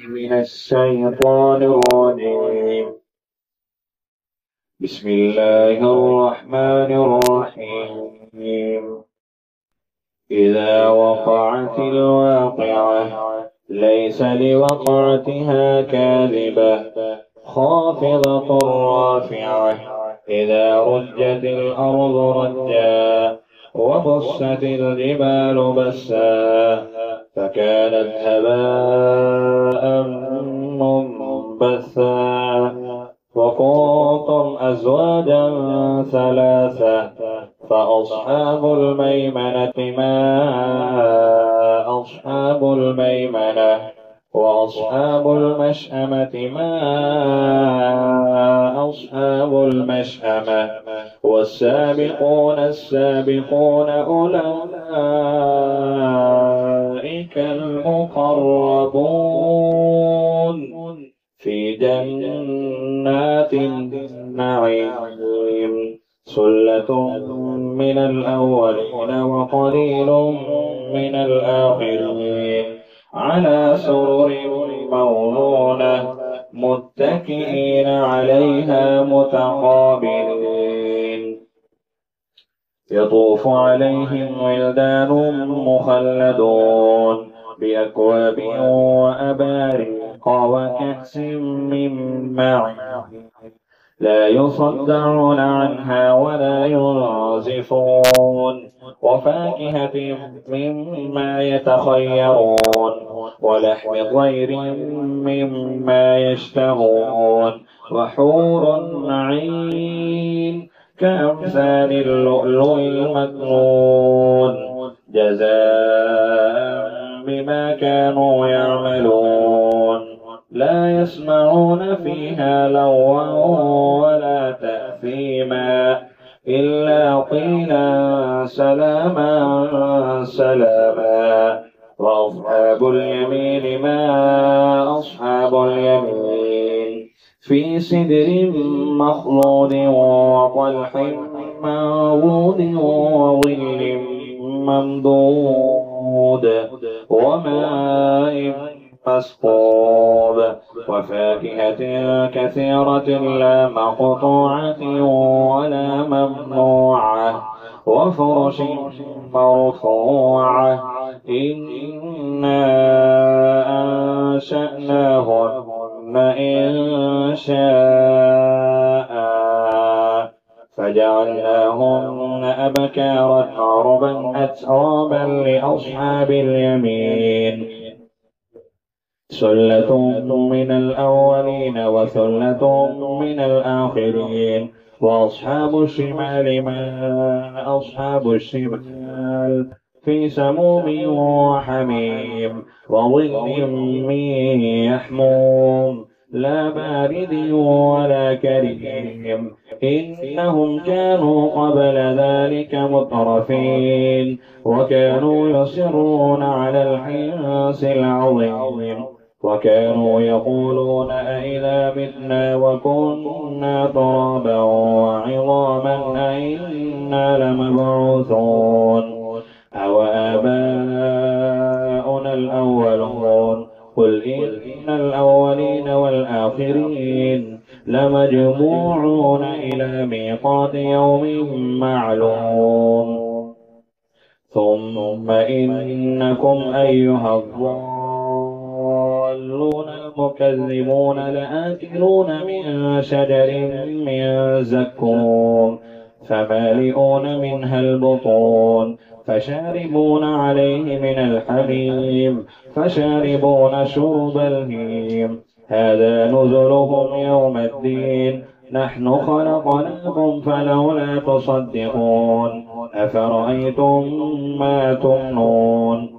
من الشيطان الرجيم. بسم الله الرحمن الرحيم. إذا وقعت الواقعة ليس لوقعتها كاذبة خافضة رافعة إذا رجت الأرض رجا وبست الجبال بسا فكانت هباء منبثا وكنتم أزواجا ثلاثة فأصحاب الميمنة ما أصحاب الميمنة وأصحاب المشأمة ما أصحاب المشأمة والسابقون السابقون أولئك المقربون في جنات النعيم ثلة من الأولين وقليل من الآخرين على سرر موضونة متكئين عليها متقابلين يطوف عليهم ولدان مخلدون بأكواب وأباريق وكأس من معين لا يصدعون عنها ولا ينزفون وفاكهة مما يتخيرون ولحم طير مما يشتهون وحور عين كأمثال اللؤلؤ المكنون جزاء بما كانوا يعملون لا يسمعون فيها لغوا ولا تأثيما إلا قيلا سلاما سلاما وأصحاب اليمين ما أصحاب اليمين في سدر مخضود وطلح منضود وظل ممدود وماء مسكوب وفاكهة كثيرة لا مقطوعة ولا ممنوعة وفرش مرفوعة إنا أنشأناهن إنشاء فجعلناهن أبكارا عربا أترابا لأصحاب اليمين ثلة من الأولين وثلة من الآخرين وأصحاب الشمال ما أصحاب الشمال في سموم وحميم وظل من يحموم لا بارد ولا كريم إنهم كانوا قبل ذلك مترفين وكانوا يصرون على الحنث العظيم وكانوا يقولون أئذا متنا وكنا ترابا وعظاما أئنا لمبعوثون أو آباؤنا الأولون قل إن الأولين والآخرين لمجموعون إلى ميقات يوم معلوم ثم إنكم أيها الضالون المكذبون لآكلون من شجر من زقوم فمالئون منها البطون فشاربون عليه من الحميم فشاربون شرب الهيم هذا نزلهم يوم الدين نحن خلقناكم فلولا تصدقون أفرأيتم ما تمنون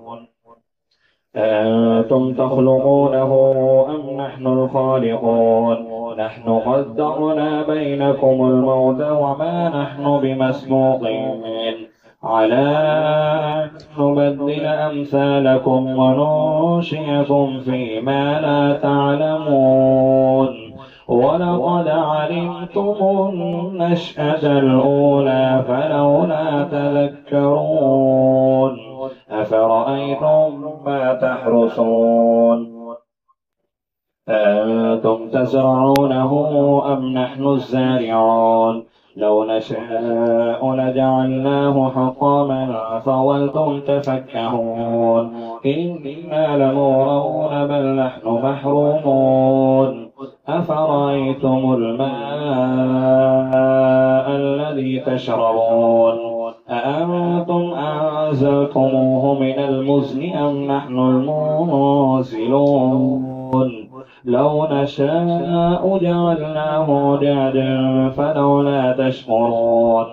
أأنتم تخلقونه أم نحن الخالقون نحن قدرنا بينكم الموت وما نحن بمسبوقين على أن نبدل أمثالكم وننشئكم فيما لا تعلمون ولقد علمتم النشأة الأولى فلولا تذكرون أفرأيتم ما تحرثون أأنتم تزرعونه أم نحن الزارعون لو نشاء لجعلناه حطاما فظلتم تفكهون إنا لمغرمون بل نحن محرومون أفرأيتم الماء الذي تشربون أأنتم أنزلتموه من المزن أم نحن المنزلون لو نشاء جعلناه جادا فلولا تشكرون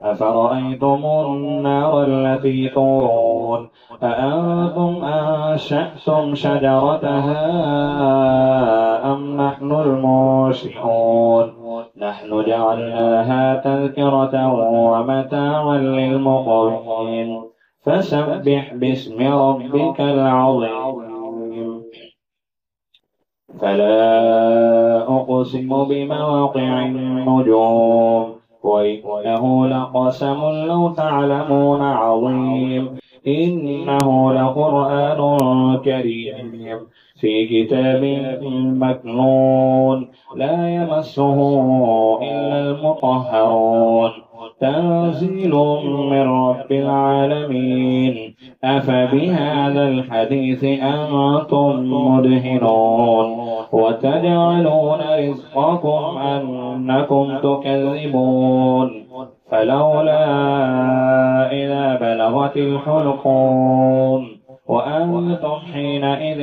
أفرأيتم النار التي تورون أأنتم أنشأتم شجرتها أم نحن المنشئون نحن جعلناها تذكرة ومتاعا للمقوين فسبح باسم ربك العظيم فلا أقسم بمواقع النجوم وإنه لقسم لو تعلمون عظيم إنه لقرآن كريم في كتاب مكنون لا يمسه إلا المطهرون تنزيل من رب العالمين أفبهذا الحديث أنتم مدهنون وتجعلون رزقكم أنكم تكذبون فلولا إذا بلغت الحلقوم وأنتم حينئذ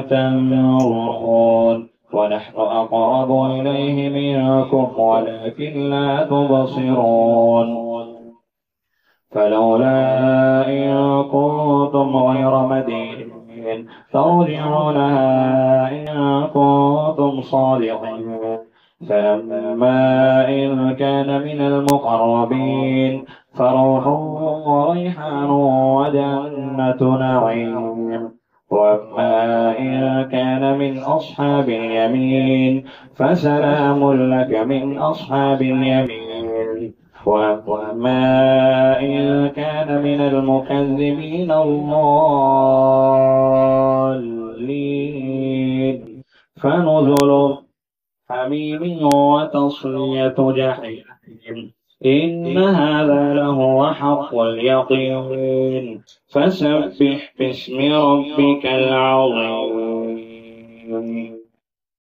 تنظرون ونحن أقرب إليه منكم ولكن لا تبصرون فلولا إن كنتم غير مدينين ترجعونها إن كنتم صادقين فلما إن كان من المقربين فروح وريحان وجنة نعيم وأما إن كان من أصحاب اليمين فسلام لك من أصحاب اليمين وأما إن كان من المكذبين الضالين فنزل حميم وتصلية جحيم إن هذا لهو حق اليقين فسبح باسم ربك العظيم